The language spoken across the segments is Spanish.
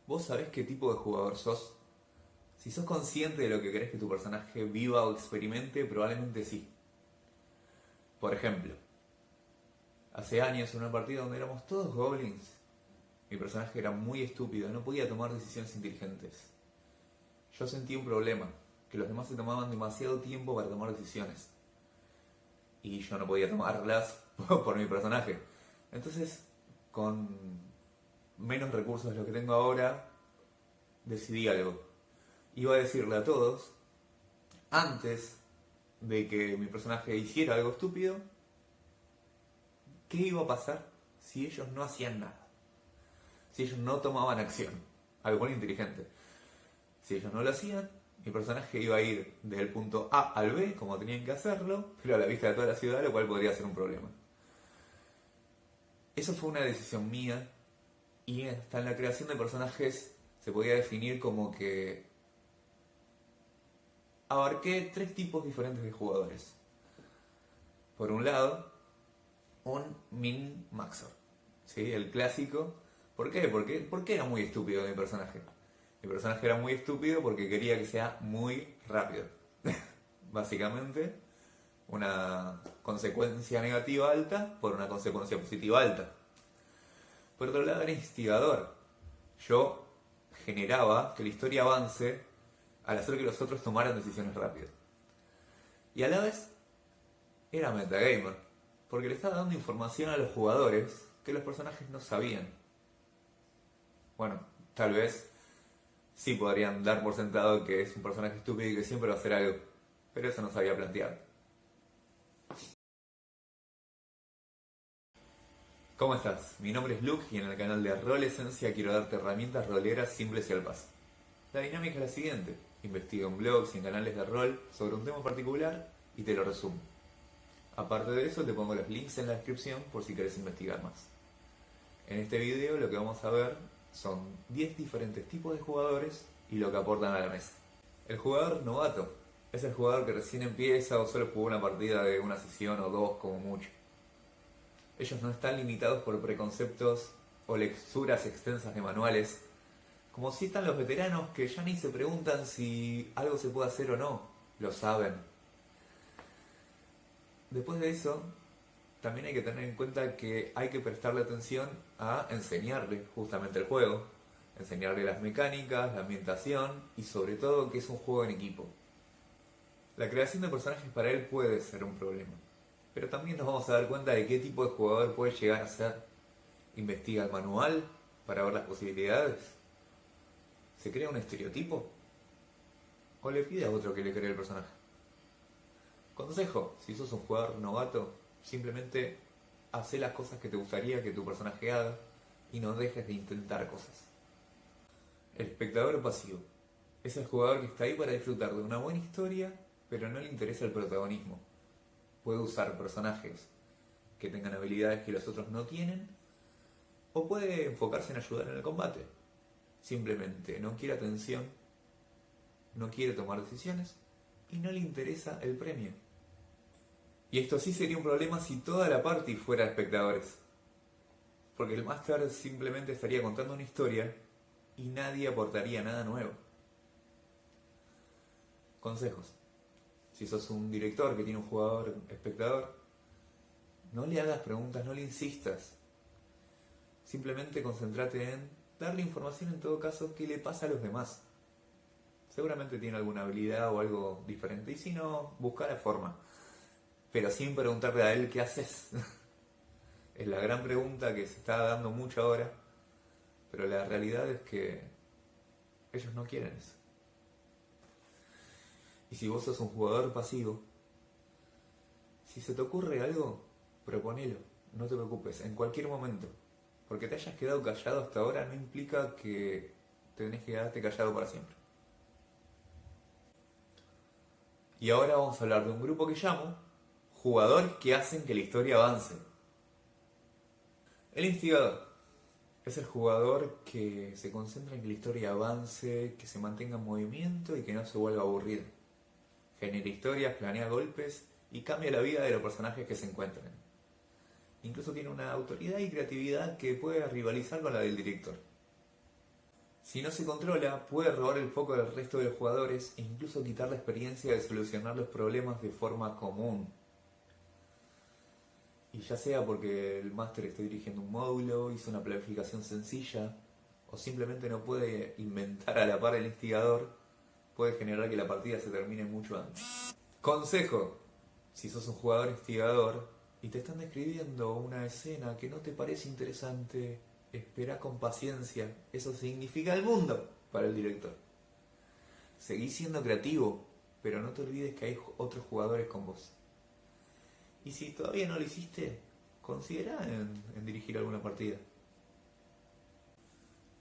¿Vos sabés qué tipo de jugador sos? Si sos consciente de lo que querés que tu personaje viva o experimente, probablemente sí. Por ejemplo, hace años en una partida donde éramos todos goblins, mi personaje era muy estúpido, no podía tomar decisiones inteligentes. Yo sentí un problema, que los demás se tomaban demasiado tiempo para tomar decisiones. Y yo no podía tomarlas por mi personaje. Entonces, con menos recursos de los que tengo ahora, decidí algo. Iba a decirle a todos, antes de que mi personaje hiciera algo estúpido, qué iba a pasar si ellos no hacían nada. Si ellos no tomaban acción. Algo inteligente. Si ellos no lo hacían, mi personaje iba a ir del punto A al B, como tenían que hacerlo, pero a la vista de toda la ciudad, lo cual podría ser un problema. Eso fue una decisión mía, y hasta en la creación de personajes se podía definir como que abarqué tres tipos diferentes de jugadores. Por un lado, un min-maxer, ¿sí? El clásico. ¿Por qué? Porque era muy estúpido mi personaje. Mi personaje era muy estúpido porque quería que sea muy rápido. Básicamente, una consecuencia negativa alta por una consecuencia positiva alta. Por otro lado, era instigador. Yo generaba que la historia avance al hacer que los otros tomaran decisiones rápidas. Y a la vez, era metagamer, porque le estaba dando información a los jugadores que los personajes no sabían. Bueno, tal vez sí podrían dar por sentado que es un personaje estúpido y que siempre va a hacer algo, pero eso no se había planteado. ¿Cómo estás? Mi nombre es Luke y en el canal de Rol Esencia quiero darte herramientas roleras simples y al paso. La dinámica es la siguiente: investigo en blogs y en canales de rol sobre un tema particular y te lo resumo. Aparte de eso te pongo los links en la descripción por si querés investigar más. En este video lo que vamos a ver son 10 diferentes tipos de jugadores y lo que aportan a la mesa. El jugador novato es el jugador que recién empieza o solo jugó una partida de una sesión o dos como mucho. Ellos no están limitados por preconceptos o lecturas extensas de manuales, como si están los veteranos que ya ni se preguntan si algo se puede hacer o no, lo saben. Después de eso, también hay que tener en cuenta que hay que prestarle atención a enseñarle justamente el juego, enseñarle las mecánicas, la ambientación y sobre todo que es un juego en equipo. La creación de personajes para él puede ser un problema, pero también nos vamos a dar cuenta de qué tipo de jugador puede llegar a ser. ¿Investiga el manual para ver las posibilidades? ¿Se crea un estereotipo? ¿O le pide a otro que le cree el personaje? Consejo: si sos un jugador novato, simplemente haz las cosas que te gustaría que tu personaje haga y no dejes de intentar cosas. El espectador pasivo es el jugador que está ahí para disfrutar de una buena historia, pero no le interesa el protagonismo. Puede usar personajes que tengan habilidades que los otros no tienen, o puede enfocarse en ayudar en el combate. Simplemente no quiere atención, no quiere tomar decisiones y no le interesa el premio. Y esto sí sería un problema si toda la party fuera de espectadores, porque el máster simplemente estaría contando una historia y nadie aportaría nada nuevo. Consejos: si sos un director que tiene un jugador espectador, no le hagas preguntas, no le insistas. Simplemente concéntrate en darle información en todo caso que le pasa a los demás. Seguramente tiene alguna habilidad o algo diferente, y si no, busca la forma. Pero sin preguntarle a él qué haces. Es la gran pregunta que se está dando mucho ahora, pero la realidad es que ellos no quieren eso. Y si vos sos un jugador pasivo, si se te ocurre algo, proponelo, no te preocupes, en cualquier momento. Porque te hayas quedado callado hasta ahora no implica que tenés que quedarte callado para siempre. Y ahora vamos a hablar de un grupo que llamo jugadores que hacen que la historia avance. El instigador es el jugador que se concentra en que la historia avance, que se mantenga en movimiento y que no se vuelva aburrido. Genera historias, planea golpes y cambia la vida de los personajes que se encuentran. Incluso tiene una autoridad y creatividad que puede rivalizar con la del director. Si no se controla, puede robar el foco del resto de los jugadores e incluso quitar la experiencia de solucionar los problemas de forma común. Y ya sea porque el máster está dirigiendo un módulo, hizo una planificación sencilla, o simplemente no puede inventar a la par el instigador, puede generar que la partida se termine mucho antes. Consejo: si sos un jugador instigador y te están describiendo una escena que no te parece interesante, espera con paciencia, eso significa el mundo para el director. Seguí siendo creativo, pero no te olvides que hay otros jugadores con vos. Y si todavía no lo hiciste, considera en dirigir alguna partida.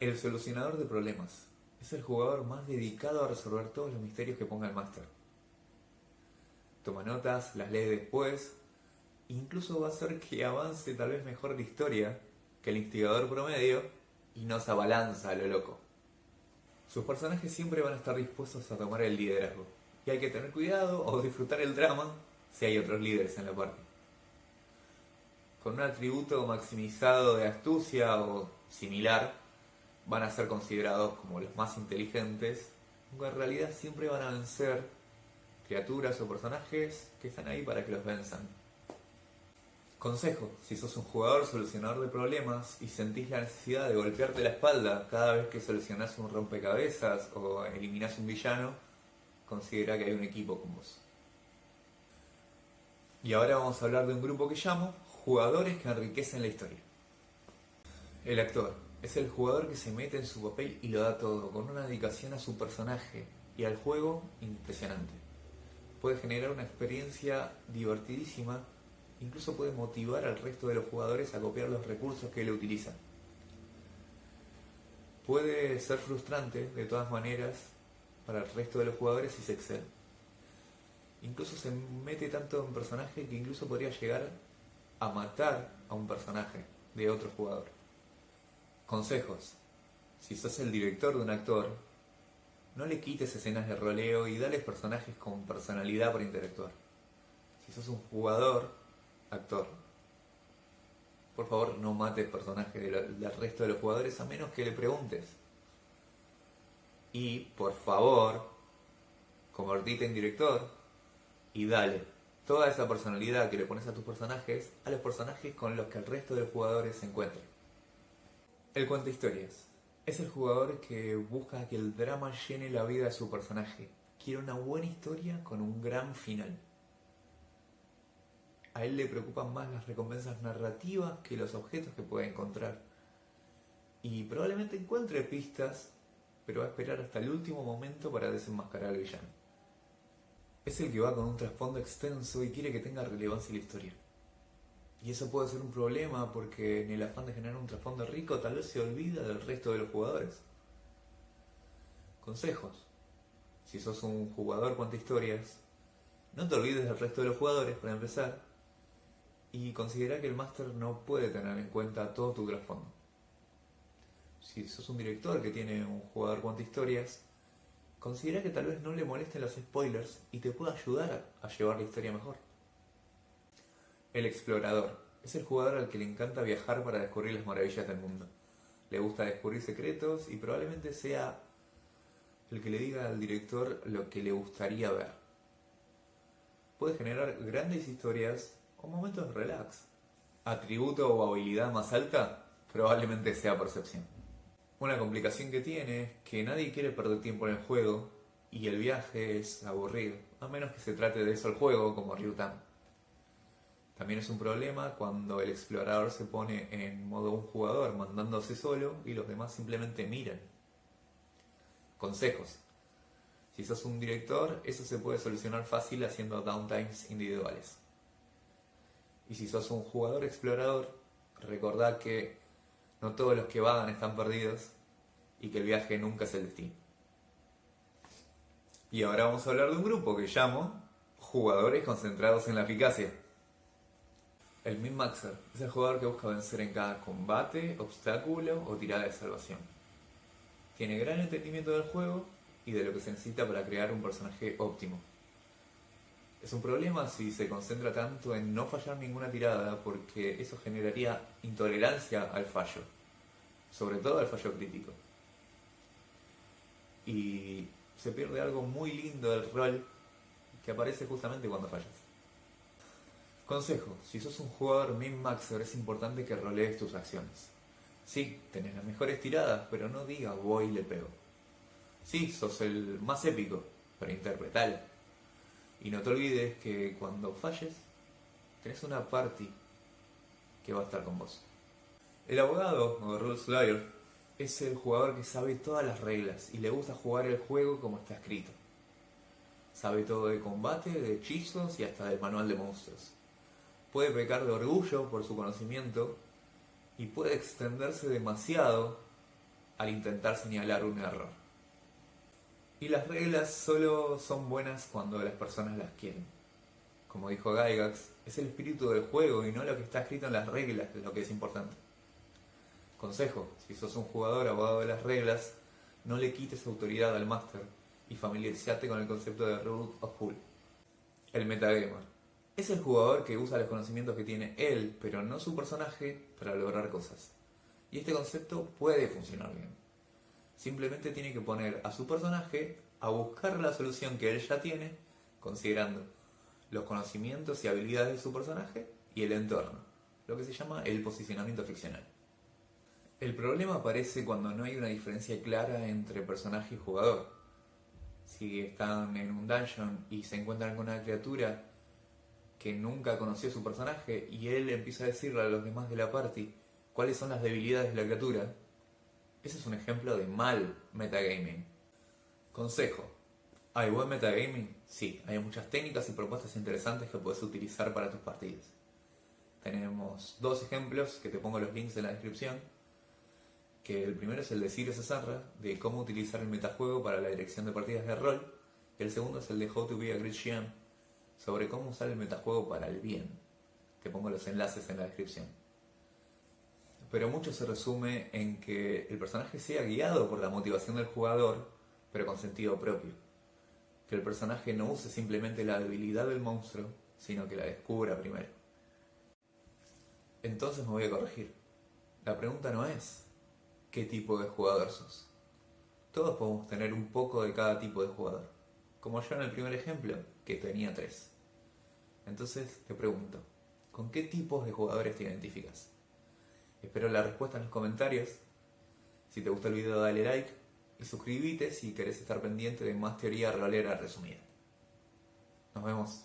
El solucionador de problemas es el jugador más dedicado a resolver todos los misterios que ponga el máster. Toma notas, las lee después, incluso va a hacer que avance tal vez mejor la historia que el instigador promedio y no se abalanza a lo loco. Sus personajes siempre van a estar dispuestos a tomar el liderazgo, y hay que tener cuidado o disfrutar el drama si hay otros líderes en la parte. Con un atributo maximizado de astucia o similar, van a ser considerados como los más inteligentes, aunque en realidad siempre van a vencer criaturas o personajes que están ahí para que los venzan. Consejo: si sos un jugador solucionador de problemas y sentís la necesidad de golpearte la espalda cada vez que solucionás un rompecabezas o eliminás un villano, considera que hay un equipo con vos. Y ahora vamos a hablar de un grupo que llamo jugadores que enriquecen la historia. El actor es el jugador que se mete en su papel y lo da todo, con una dedicación a su personaje y al juego impresionante. Puede generar una experiencia divertidísima, incluso puede motivar al resto de los jugadores a copiar los recursos que él utiliza. Puede ser frustrante, de todas maneras, para el resto de los jugadores si se excede. Incluso se mete tanto en personaje que incluso podría llegar a matar a un personaje de otro jugador. Consejos: si sos el director de un actor, no le quites escenas de roleo y dales personajes con personalidad para interactuar. Si sos un jugador, actor, por favor no mates personajes del resto de los jugadores a menos que le preguntes. Y por favor, convertite en director y dale toda esa personalidad que le pones a tus personajes a los personajes con los que el resto de los jugadores se encuentren. El cuentahistorias es el jugador que busca que el drama llene la vida de su personaje. Quiere una buena historia con un gran final. A él le preocupan más las recompensas narrativas que los objetos que puede encontrar. Y probablemente encuentre pistas, pero va a esperar hasta el último momento para desenmascarar al villano. Es el que va con un trasfondo extenso y quiere que tenga relevancia en la historia. Y eso puede ser un problema porque en el afán de generar un trasfondo rico tal vez se olvida del resto de los jugadores. Consejos: si sos un jugador cuentahistorias, no te olvides del resto de los jugadores para empezar, y considera que el máster no puede tener en cuenta todo tu trasfondo. Si sos un director que tiene un jugador cuentahistorias, considera que tal vez no le molesten los spoilers y te pueda ayudar a llevar la historia mejor. El explorador es el jugador al que le encanta viajar para descubrir las maravillas del mundo. Le gusta descubrir secretos y probablemente sea el que le diga al director lo que le gustaría ver. Puede generar grandes historias o momentos de relax. Atributo o habilidad más alta, probablemente sea percepción. Una complicación que tiene es que nadie quiere perder tiempo en el juego y el viaje es aburrido, a menos que se trate de eso el juego, como Ryutan. También es un problema cuando el explorador se pone en modo un jugador, mandándose solo y los demás simplemente miran. Consejos: si sos un director, eso se puede solucionar fácil haciendo downtimes individuales. Y si sos un jugador explorador, recordá que no todos los que vagan están perdidos y que el viaje nunca es el destino. Y ahora vamos a hablar de un grupo que llamo jugadores concentrados en la eficacia. El Min-Maxer es el jugador que busca vencer en cada combate, obstáculo o tirada de salvación. Tiene gran entendimiento del juego y de lo que se necesita para crear un personaje óptimo. Es un problema si se concentra tanto en no fallar ninguna tirada, porque eso generaría intolerancia al fallo, sobre todo al fallo crítico. y se pierde algo muy lindo del rol que aparece justamente cuando fallas. Consejo: si sos un jugador min-maxer es importante que rolees tus acciones. Sí, tenés las mejores tiradas, pero no digas voy y le pego. Sí, sos el más épico, pero interpretalo. Y no te olvides que cuando falles, tenés una party que va a estar con vos. El abogado, o Rules Lawyer, es el jugador que sabe todas las reglas y le gusta jugar el juego como está escrito. Sabe todo de combate, de hechizos y hasta del manual de monstruos. Puede pecar de orgullo por su conocimiento y puede extenderse demasiado al intentar señalar un error. Y las reglas solo son buenas cuando las personas las quieren. Como dijo Gygax, es el espíritu del juego y no lo que está escrito en las reglas lo que es importante. Consejo: si sos un jugador abogado de las reglas, no le quites autoridad al máster y familiarizate con el concepto de Root of Hull. El metagamer es el jugador que usa los conocimientos que tiene él, pero no su personaje, para lograr cosas. Y este concepto puede funcionar bien. Simplemente tiene que poner a su personaje a buscar la solución que él ya tiene, considerando los conocimientos y habilidades de su personaje y el entorno, lo que se llama el posicionamiento ficcional. El problema aparece cuando no hay una diferencia clara entre personaje y jugador. Si están en un dungeon y se encuentran con una criatura que nunca conoció a su personaje y él empieza a decirle a los demás de la party cuáles son las debilidades de la criatura, ese es un ejemplo de mal metagaming. Consejo: ¿hay buen metagaming? Sí, hay muchas técnicas y propuestas interesantes que puedes utilizar para tus partidas. Tenemos dos ejemplos que te pongo los links en la descripción, que el primero es el de Ciro Cesarra, de cómo utilizar el metajuego para la dirección de partidas de rol, y el segundo es el de How to be a Great GM, sobre cómo usar el metajuego para el bien. Te pongo los enlaces en la descripción. Pero mucho se resume en que el personaje sea guiado por la motivación del jugador, pero con sentido propio. Que el personaje no use simplemente la debilidad del monstruo, sino que la descubra primero. Entonces me voy a corregir. La pregunta no es ¿qué tipo de jugador sos? Todos podemos tener un poco de cada tipo de jugador. Como yo en el primer ejemplo, que tenía 3. Entonces te pregunto, ¿con qué tipos de jugadores te identificas? Espero la respuesta en los comentarios. Si te gustó el video dale like y suscríbete si querés estar pendiente de más teoría rolera resumida. Nos vemos.